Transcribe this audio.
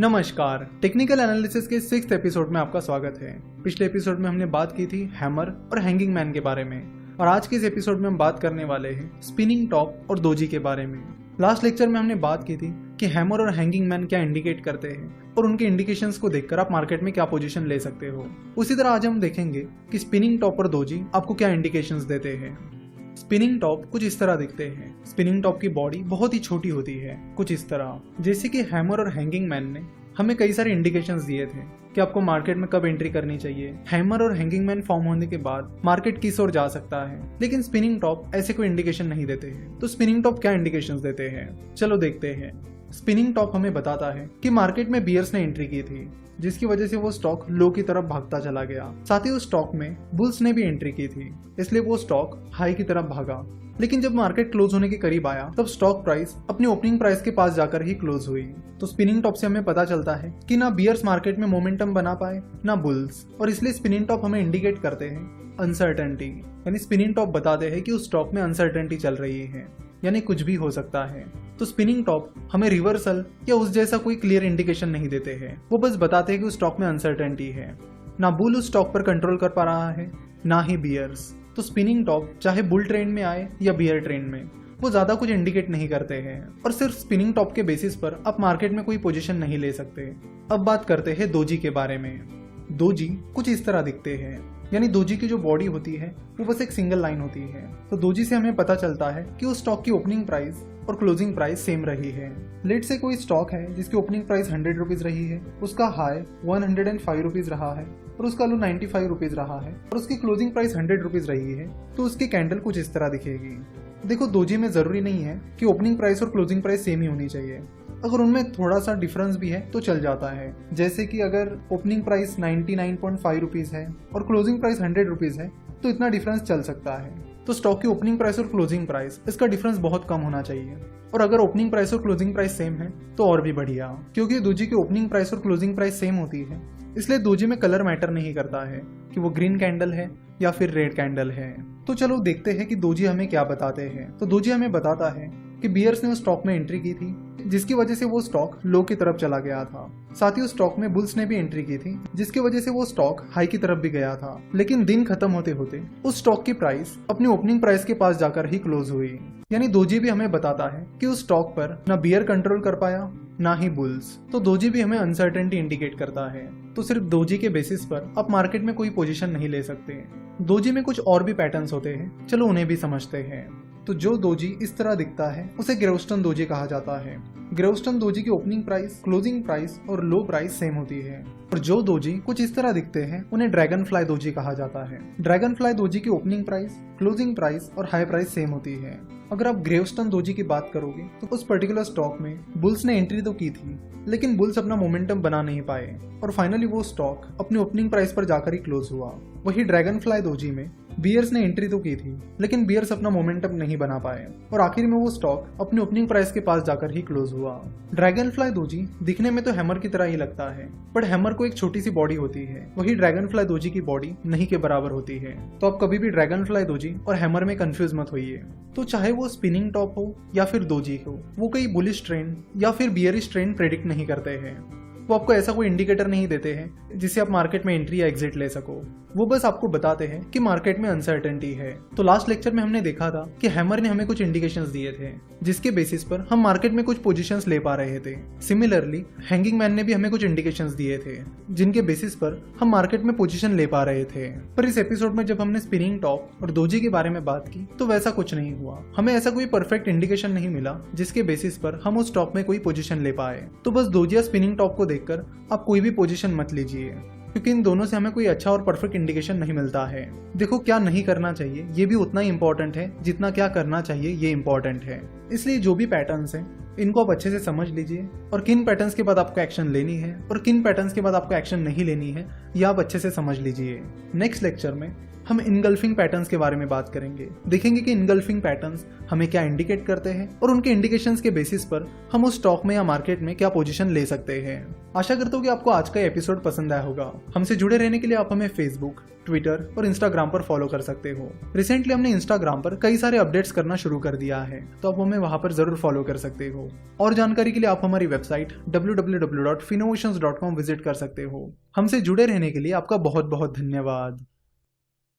नमस्कार, technical analysis के 6th episode में आपका स्वागत है। पिछले एपिसोड में हमने बात की थी हैमर और हैंगिंग मैन के बारे में और आज के इस एपिसोड में हम बात करने वाले हैं स्पिनिंग टॉप और दोजी के बारे में। लास्ट लेक्चर में हमने बात की थी कि हैमर और हैंगिंग मैन क्या इंडिकेट करते हैं और उनके इंडिकेशंस को देखकर आप मार्केट में क्या पोजीशन ले सकते हो। उसी तरह आज हम देखेंगे कि स्पिनिंग टॉप और दोजी आपको क्या इंडिकेशंस देते हैं। स्पिनिंग टॉप कुछ इस तरह दिखते हैं। स्पिनिंग टॉप की बॉडी बहुत ही छोटी होती है, कुछ इस तरह। जैसे कि हैमर और हैंगिंग मैन ने हमें कई सारे इंडिकेशंस दिए थे कि आपको मार्केट में कब एंट्री करनी चाहिए। हैमर और हैंगिंग मैन फॉर्म होने के बाद मार्केट किस ओर जा सकता है, लेकिन स्पिनिंग टॉप ऐसे कोई इंडिकेशन नहीं देते हैं। तो स्पिनिंग टॉप क्या इंडिकेशंस देते हैं, चलो देखते हैं। स्पिनिंग टॉप हमें बताता है कि मार्केट में बियर्स ने एंट्री की थी, जिसकी वजह से वो स्टॉक लो की तरफ भागता चला गया। साथ ही उस स्टॉक में बुल्स ने भी एंट्री की थी, इसलिए वो स्टॉक हाई की तरफ भागा। लेकिन जब मार्केट क्लोज होने के करीब आया तब स्टॉक प्राइस अपनी ओपनिंग प्राइस के पास जाकर ही क्लोज हुई। तो स्पिनिंग टॉप से हमें पता चलता है कि ना बियर्स मार्केट में मोमेंटम बना पाए ना बुल्स, और इसलिए स्पिनिंग टॉप हमें इंडिकेट करते हैं अनसर्टेनिटी। यानी स्पिनिंग टॉप बताते हैं कि उस स्टॉक में अनसर्टेनिटी चल रही है, यानी कुछ भी हो सकता है। तो स्पिनिंग टॉप हमें रिवर्सल या उस जैसा कोई क्लियर इंडिकेशन नहीं देते हैं, वो बस बताते हैं कि उस स्टॉक में अनसर्टेनिटी है। ना बुल उस स्टॉक पर कंट्रोल कर पा रहा है, ना ही बियर्स। तो स्पिनिंग टॉप चाहे बुल ट्रेंड में आए या बियर ट्रेंड में, वो ज्यादा कुछ इंडिकेट नहीं करते हैं और सिर्फ स्पिनिंग टॉप के बेसिस पर आप मार्केट में कोई पोजीशन नहीं ले सकते। अब बात करते हैं दोजी के बारे में। दोजी कुछ इस तरह दिखते हैं, यानी दोजी की जो बॉडी होती है वो बस एक सिंगल लाइन होती है। तो दोजी से हमें पता चलता है कि उस स्टॉक की ओपनिंग प्राइस और क्लोजिंग प्राइस सेम रही है। लेट से कोई स्टॉक है जिसकी ओपनिंग प्राइस 100 रुपीज रही है, उसका हाई 105 रुपीज रहा है और उसका लो 95 रुपीज रहा है और उसकी क्लोजिंग प्राइस 100 रुपीज रही है, तो उसकी कैंडल कुछ इस तरह दिखेगी। देखो, दोजी में जरूरी नहीं है कि ओपनिंग प्राइस और क्लोजिंग प्राइस सेम ही होनी चाहिए। अगर उनमें थोड़ा सा डिफरेंस भी है तो चल जाता है। जैसे कि अगर ओपनिंग प्राइस 99.5 रुपीज है और क्लोजिंग प्राइस 100 रुपीज है तो इतना डिफरेंस चल सकता है। तो स्टॉक की ओपनिंग प्राइस और क्लोजिंग प्राइस, इसका डिफरेंस बहुत कम होना चाहिए। और अगर ओपनिंग प्राइस और क्लोजिंग प्राइस सेम है तो और भी बढ़िया, क्योंकि दोजी की ओपनिंग प्राइस और क्लोजिंग प्राइस सेम होती है, इसलिए दोजी में कलर मैटर नहीं करता है कि वो ग्रीन कैंडल है या फिर रेड कैंडल है। तो चलो देखते हैं कि दोजी हमें क्या बताते हैं। तो दोजी हमें बताता है कि बियर्स ने उस स्टॉक में एंट्री की थी, जिसकी वजह से वो स्टॉक लो की तरफ चला गया था। साथ ही उस स्टॉक में बुल्स ने भी एंट्री की थी, जिसकी वजह से वो स्टॉक हाई की तरफ भी गया था। लेकिन दिन खत्म होते होते उस स्टॉक की प्राइस अपनी ओपनिंग प्राइस के पास जाकर ही क्लोज हुई। यानी दोजी भी हमें बताता है कि उस स्टॉक पर ना बियर कंट्रोल कर पाया ना ही बुल्स। तो दोजी भी हमें अनसर्टेनिटी इंडिकेट करता है। तो सिर्फ दोजी के बेसिस पर आप मार्केट में कोई पोजीशन नहीं ले सकते। दोजी में कुछ और भी पैटर्न्स होते हैं, चलो उन्हें भी समझते हैं। तो जो दोजी इस तरह दिखता है उसे ग्रेवस्टन दोजी कहा जाता है। ग्रेवस्टन दोजी की ओपनिंग प्राइस, क्लोजिंग प्राइस और लो प्राइस सेम होती है। और जो दोजी कुछ इस तरह दिखते हैं उन्हें ड्रैगन फ्लाई दोजी कहा जाता है। ड्रैगन फ्लाई दोजी की ओपनिंग प्राइस, क्लोजिंग प्राइस और हाई प्राइस सेम होती है। अगर आप ग्रेवस्टन दोजी की बात करोगे तो उस पर्टिकुलर स्टॉक में बुल्स ने एंट्री तो की थी, लेकिन बुल्स अपना मोमेंटम बना नहीं पाए और फाइनली वो स्टॉक अपनी ओपनिंग प्राइस पर जाकर ही क्लोज हुआ। वही ड्रैगन फ्लाई दोजी में बियर्स ने एंट्री तो की थी, लेकिन बियर्स अपना मोमेंटम नहीं बना पाए और आखिर में वो स्टॉक अपनी ओपनिंग प्राइस के पास जाकर ही क्लोज हुआ। ड्रैगन फ्लाई दोजी दिखने में तो हैमर की तरह ही लगता है, बट हैमर को एक छोटी सी बॉडी होती है, वही ड्रैगन फ्लाई दोजी की बॉडी नहीं के बराबर होती है। तो आप कभी भी ड्रैगन फ्लाई दोजी और हैमर में कंफ्यूज मत होइए। तो चाहे वो स्पिनिंग टॉप हो या फिर दोजी हो, वो कोई बुलिश ट्रेंड या फिर बियरिश ट्रेंड प्रेडिक्ट नहीं करते हैं। वो आपको ऐसा कोई इंडिकेटर नहीं देते हैं जिससे आप मार्केट में एंट्री या एग्जिट ले सको। वो बस आपको बताते हैं कि मार्केट में अनसर्टेनिटी है। तो लास्ट लेक्चर में हमने देखा था कि हैमर ने हमें कुछ इंडिकेशंस दिए थे, जिसके बेसिस पर हम मार्केट में कुछ पोजीशंस ले पा रहे थे। सिमिलरली हैंगिंग मैन ने भी हमें कुछ इंडिकेशंस दिए थे, जिनके बेसिस पर हम मार्केट में पोजीशन ले पा रहे थे। पर इस एपिसोड में जब हमने स्पिनिंग टॉप और दोजी के बारे में बात की तो वैसा कुछ नहीं हुआ। हमें ऐसा कोई परफेक्ट इंडिकेशन नहीं मिला जिसके बेसिस पर हम उस स्टॉक में कोई पोजीशन ले पाए। तो बस दोजी या स्पिनिंग टॉप को देखकर आप कोई भी पोजीशन मत लीजिए, क्योंकि इन दोनों से हमें कोई अच्छा और परफेक्ट इंडिकेशन नहीं मिलता है। देखो, क्या नहीं करना चाहिए ये भी उतना ही इंपॉर्टेंट है जितना क्या करना चाहिए ये इंपॉर्टेंट है। इसलिए जो भी पैटर्न्स हैं इनको आप अच्छे से समझ लीजिए और किन पैटर्न्स के बाद आपको एक्शन लेनी है और किन पैटर्न्स के बाद आपको एक्शन नहीं लेनी है, ये आप अच्छे से समझ लीजिए। नेक्स्ट लेक्चर में हम इनगल्फिंग पैटर्न्स के बारे में बात करेंगे। देखेंगे कि इनगल्फिंग पैटर्न्स हमें क्या इंडिकेट करते हैं और उनके इंडिकेशंस के बेसिस पर हम उस स्टॉक में या मार्केट में क्या पोजीशन ले सकते हैं। आशा करता हूँ कि आपको आज का एपिसोड पसंद आया होगा। हमसे जुड़े रहने के लिए आप हमें फेसबुक, ट्विटर और इंस्टाग्राम पर फॉलो कर सकते हो। रिसेंटली हमने इंस्टाग्राम पर कई सारे अपडेट्स करना शुरू कर दिया है, तो आप हमें वहां पर जरूर फॉलो कर सकते हो। और जानकारी के लिए आप हमारी वेबसाइट www.finnovations.com विजिट कर सकते हो। हमसे जुड़े रहने के लिए आपका बहुत बहुत धन्यवाद।